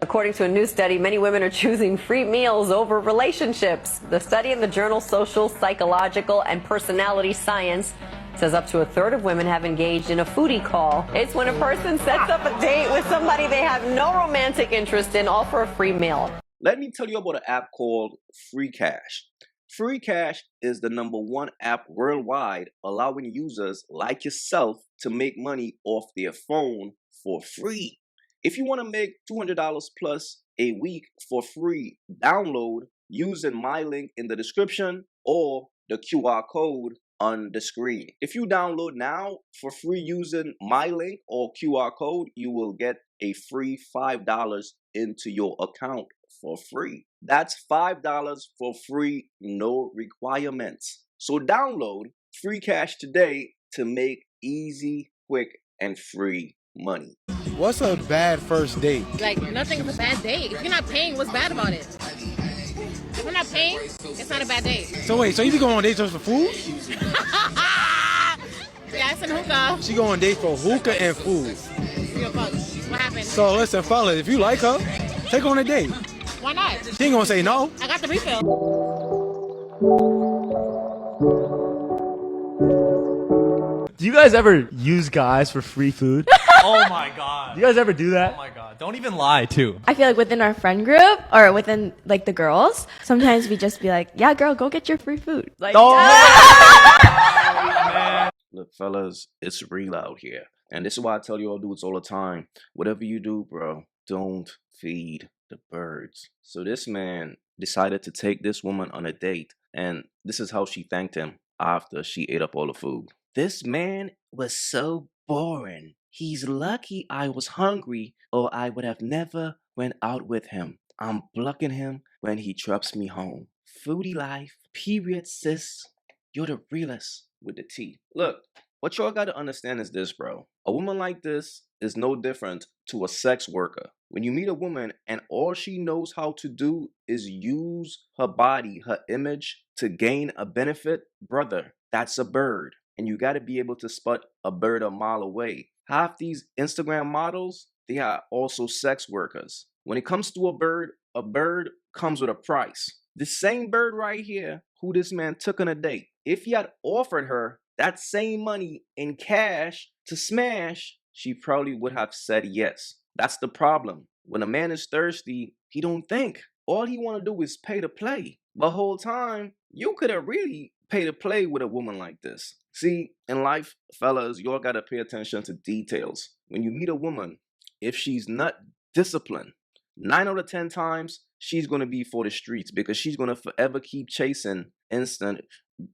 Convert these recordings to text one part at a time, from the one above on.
According to a new study, many women are choosing free meals over relationships. The study in the journal Social, Psychological, and Personality Science says up to a third of women have engaged in a foodie call. It's when a person sets up a date with somebody they have no romantic interest in, all for a free meal. Let me tell you about an app called Free Cash. Free Cash is the +1 app worldwide, allowing users like yourself to make money off their phone for free. If you want to make $200 plus a week for free, download using my link in the description or the QR code on the screen. If you download now for free using my link or QR code, you will get a free $5 into your account for free. That's $5 for free, no requirements. So download Free Cash today to make easy, quick, and free money. What's a bad first date? Like, nothing is a bad date. If you're not paying, what's bad about it? If we're not paying, it's not a bad date. So wait, so you be going on dates just for food? Yeah, it's in hookah. She go on dates for hookah and food. What happened? So listen, fellas, if you like her, take her on a date. Why not? She ain't gonna say no. I got the refill. Do you guys ever use guys for free food? Oh my god. Do you guys ever do that? Oh my god. Don't even lie, too. I feel like within our friend group or within like the girls, sometimes we just be like, yeah, girl, go get your free food. Like, Look, fellas, it's real out here. And this is why I tell you all dudes all the time. Whatever you do, bro, don't feed the birds. So this man decided to take this woman on a date. And this is how she thanked him after she ate up all the food. This man was so boring. He's lucky I was hungry or I would have never went out with him. I'm blocking him when he drops me home. Foodie life, period, sis. You're the realest with the T. Look, what y'all gotta understand is this, bro. A woman like this is no different to a sex worker. When you meet a woman and all she knows how to do is use her body, her image to gain a benefit, brother, that's a bird. And you gotta be able to spot a bird a mile away. Half these Instagram models, they are also sex workers. When it comes to a bird comes with a price. The same bird right here, who this man took on a date, if he had offered her that same money in cash to smash, she probably would have said yes. That's the problem. When a man is thirsty, he don't think. All he want to do is pay to play. The whole time, you could have really paid to play with a woman like this. See, in life, fellas, y'all got to pay attention to details. When you meet a woman, if she's not disciplined, 9 out of 10 times, she's going to be for the streets because she's going to forever keep chasing instant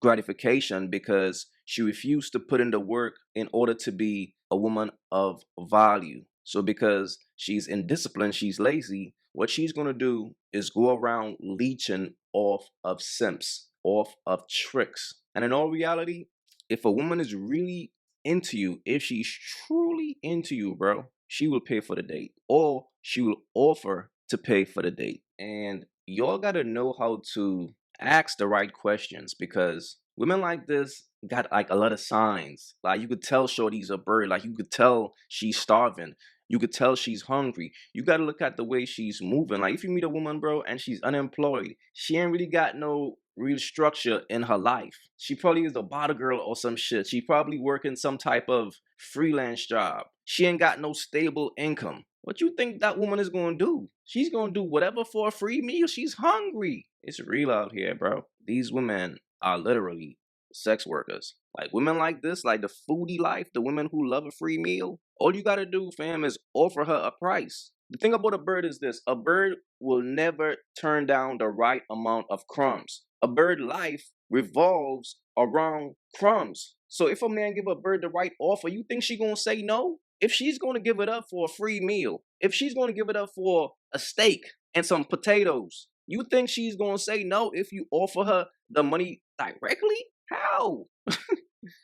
gratification because she refused to put in the work in order to be a woman of value. So because she's indisciplined, she's lazy, what she's going to do is go around leeching off of simps, off of tricks. And in all reality, if a woman is really into you, if she's truly into you, bro, she will pay for the date or she will offer to pay for the date. And y'all got to know how to ask the right questions because women like this got like a lot of signs. Like you could tell shorty's a bird. Like you could tell she's starving. You could tell she's hungry. You got to look at the way she's moving. Like if you meet a woman, bro, and she's unemployed, she ain't really got no real structure in her life. She probably is a bottle girl or some shit. She probably working some type of freelance job. She ain't got no stable income. What you think that woman is going to do? She's going to do whatever for a free meal. She's hungry. It's real out here, bro. These women are literally sex workers. Like women like this, like the foodie life, the women who love a free meal, all you got to do, fam, is offer her a price. The thing about a bird is this. A bird will never turn down the right amount of crumbs. A bird life revolves around crumbs. So if a man give a bird the right offer, you think she gonna say no? If she's gonna give it up for a free meal, if she's gonna give it up for a steak and some potatoes, you think she's gonna say no if you offer her the money directly? How?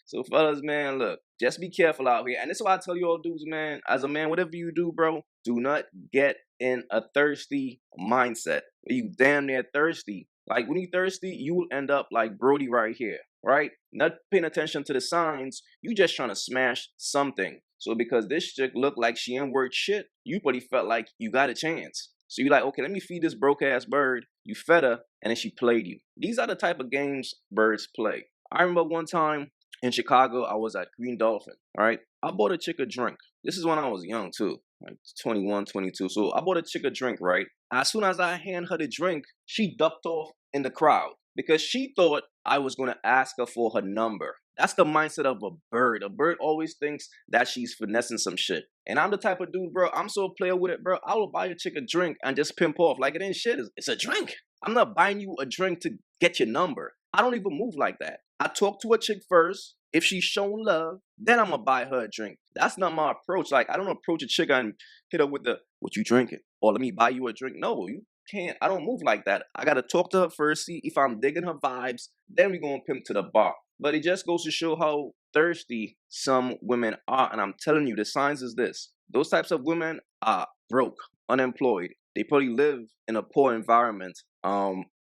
So fellas, man, look, just be careful out here. And this is why I tell you all dudes, man, as a man, whatever you do, bro, do not get in a thirsty mindset. You damn near thirsty. Like when you're thirsty, you will end up like Brody right here, right? Not paying attention to the signs. You just trying to smash something. So because this chick looked like she ain't worth shit, you probably felt like you got a chance. So you're like, okay, let me feed this broke ass bird. You fed her, and then she played you. These are the type of games birds play. I remember one time in Chicago, I was at Green Dolphin, all right? I bought a chick a drink. This is when I was young too, like 21, 22. So I bought a chick a drink, right? As soon as I hand her the drink, she ducked off in the crowd because she thought I was going to ask her for her number. That's the mindset of a bird. A bird always thinks that she's finessing some shit. And I'm the type of dude, bro, I'm so player with it, bro. I will buy a chick a drink and just pimp off like it ain't shit. It's a drink. I'm not buying you a drink to get your number. I don't even move like that. I talk to a chick first. If she's showing love, then I'm going to buy her a drink. That's not my approach. Like, I don't approach a chick and hit her with the, what you drinking? Or let me buy you a drink. No, you can't. I don't move like that. I got to talk to her first, see if I'm digging her vibes. Then we going to pimp to the bar. But it just goes to show how thirsty some women are. And I'm telling you, the signs is this. Those types of women are broke, unemployed. They probably live in a poor environment.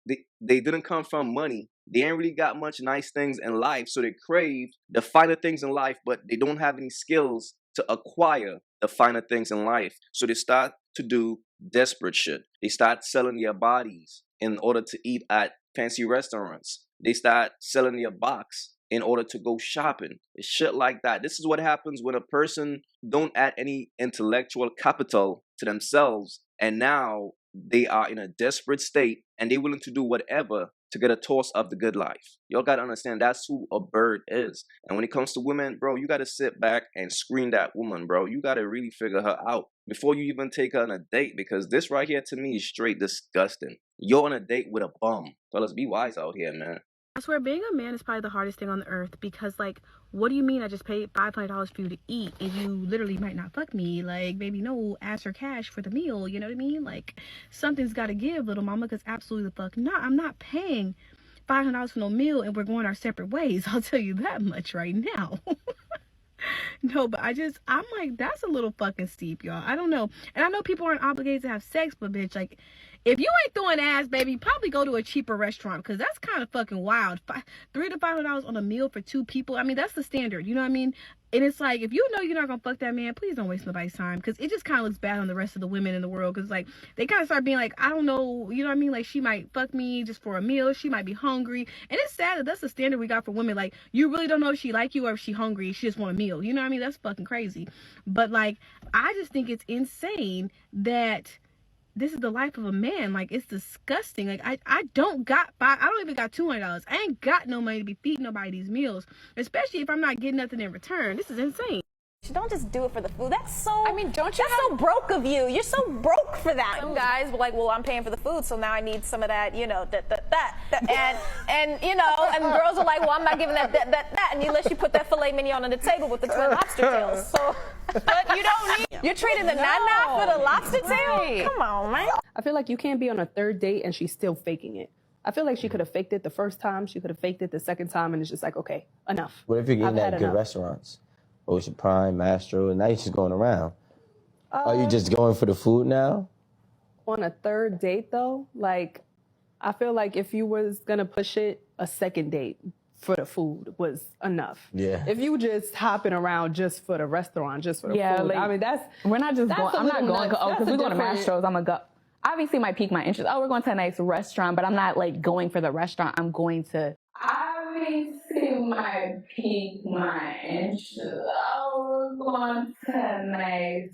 They didn't come from money. They ain't really got much nice things in life. So they crave the finer things in life, but they don't have any skills to acquire the finer things in life. So they start to do desperate shit. They start selling their bodies in order to eat at fancy restaurants. They start selling their box in order to go shopping. It's shit like that. This is what happens when a person don't add any intellectual capital to themselves, and now they are in a desperate state and they're willing to do whatever to get a toss of the good life. Y'all gotta understand that's who a bird is. And when it comes to women, bro, you gotta sit back and screen that woman, bro. You gotta really figure her out before you even take her on a date, because this right here to me is straight disgusting. You're on a date with a bum. Fellas, be wise out here, man. I swear being a man is probably the hardest thing on the earth, because like, what do you mean I just paid $500 for you to eat and you literally might not fuck me? Like, baby, no, ask for cash for the meal, you know what I mean? Like, something's got to give, little mama, because absolutely the fuck not. I'm not paying $500 for no meal and we're going our separate ways. I'll tell you that much right now. No, but I'm like, that's a little fucking steep, y'all. I don't know. And I know people aren't obligated to have sex, but bitch, like, if you ain't throwing ass, baby, probably go to a cheaper restaurant, because that's kind of fucking wild. $300 to $500 on a meal for two people. I mean, that's the standard. You know what I mean? And it's like, if you know you're not gonna fuck that man, please don't waste nobody's time, because it just kind of looks bad on the rest of the women in the world, because like, they kind of start being like, I don't know, you know what I mean? Like, she might fuck me just for a meal. She might be hungry. And it's sad that that's the standard we got for women. Like, you really don't know if she like you or if she hungry. She just want a meal. You know what I mean? That's fucking crazy. But like, I just think it's insane that this is the life of a man. Like, it's disgusting. Like, I don't even got $200. I ain't got no money to be feeding nobody these meals, especially if I'm not getting nothing in return. This is insane. Don't just do it for the food. That's so, I mean, don't you that's so broke of you. You're so broke for that. Some guys were like, well, I'm paying for the food, so now I need some of that, you know, and you know, and girls are like, well, I'm not giving that, and unless you put that filet mignon on the table with the twin lobster tails. So, but you don't need, you're trading the nana for the lobster tail? Come on, man. I feel like you can't be on a third date and she's still faking it. I feel like she could have faked it the first time, she could have faked it the second time, and it's just like, okay, enough. What if you're getting I've at good restaurants? Ocean Prime, Mastro, and now you're just going around. Are you just going for the food now? On a third date, though, like, I feel like if you was gonna push it, a second date for the food was enough. Yeah. If you just hopping around just for the restaurant, just for the food, like, I mean, we're not just going, I'm not going, because we're going to different- Mastro's, I'm going to go. Obviously, it might pique my interest. Oh, we're going to a nice restaurant, but I'm not, like, going for the restaurant. I'm going to... Obviously, might pique my interest. Oh, we're going to a nice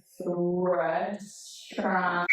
restaurant.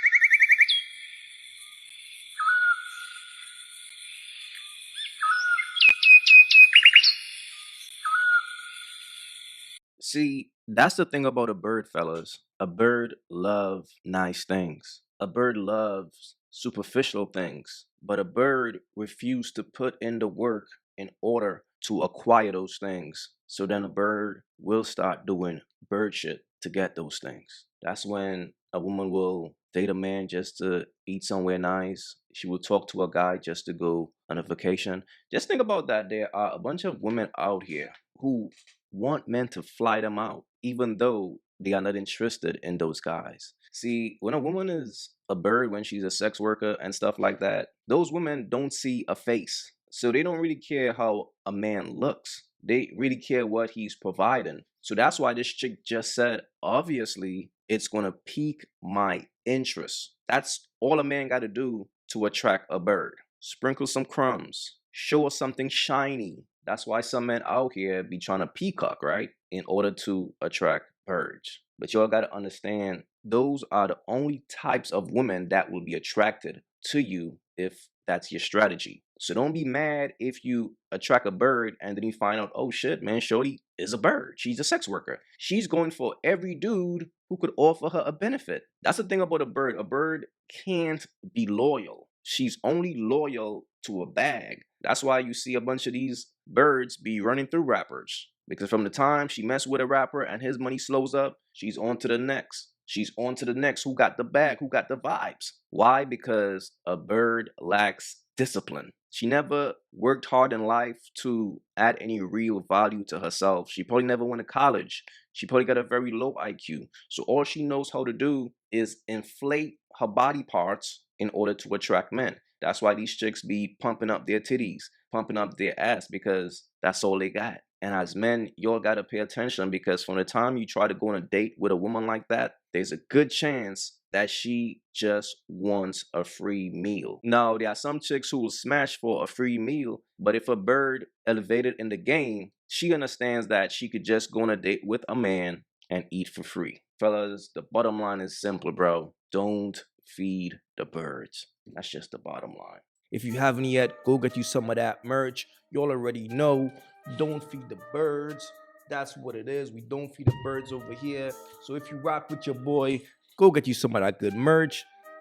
See, that's the thing about a bird, fellas. A bird loves nice things. A bird loves superficial things. But a bird refuses to put in the work in order to acquire those things. So then a bird will start doing bird shit to get those things. That's when a woman will date a man just to eat somewhere nice. She will talk to a guy just to go on a vacation. Just think about that. There are a bunch of women out here who want men to fly them out, even though they are not interested in those guys. See, when a woman is a bird, when she's a sex worker and stuff like that, those women don't see a face. So they don't really care how a man looks. They really care what he's providing. So that's why this chick just said, obviously, it's going to pique my interest. That's all a man got to do to attract a bird. Sprinkle some crumbs. Show her something shiny. That's why some men out here be trying to peacock, right? In order to attract birds. But y'all got to understand, those are the only types of women that will be attracted to you if that's your strategy. So don't be mad if you attract a bird and then you find out, oh shit, man, shorty is a bird. She's a sex worker. She's going for every dude who could offer her a benefit. That's the thing about a bird. A bird can't be loyal. She's only loyal to a bag. That's why you see a bunch of these birds be running through rappers. Because from the time she messes with a rapper and his money slows up, she's on to the next. She's on to the next who got the bag, who got the vibes. Why? Because a bird lacks discipline. She never worked hard in life to add any real value to herself. She probably never went to college. She probably got a very low IQ. So all she knows how to do is inflate her body parts in order to attract men. That's why these chicks be pumping up their titties, pumping up their ass, because that's all they got. And as men, y'all got to pay attention, because from the time you try to go on a date with a woman like that, there's a good chance that she just wants a free meal. Now, there are some chicks who will smash for a free meal, but if a bird elevated in the game, she understands that she could just go on a date with a man and eat for free. Fellas, the bottom line is simple, bro. Don't feed the birds. That's just the bottom line. If you haven't yet, go get you some of that merch. You all already know, don't feed the birds. That's what it is. We don't feed the birds over here. So if you rock with your boy, go get you some of that good merch.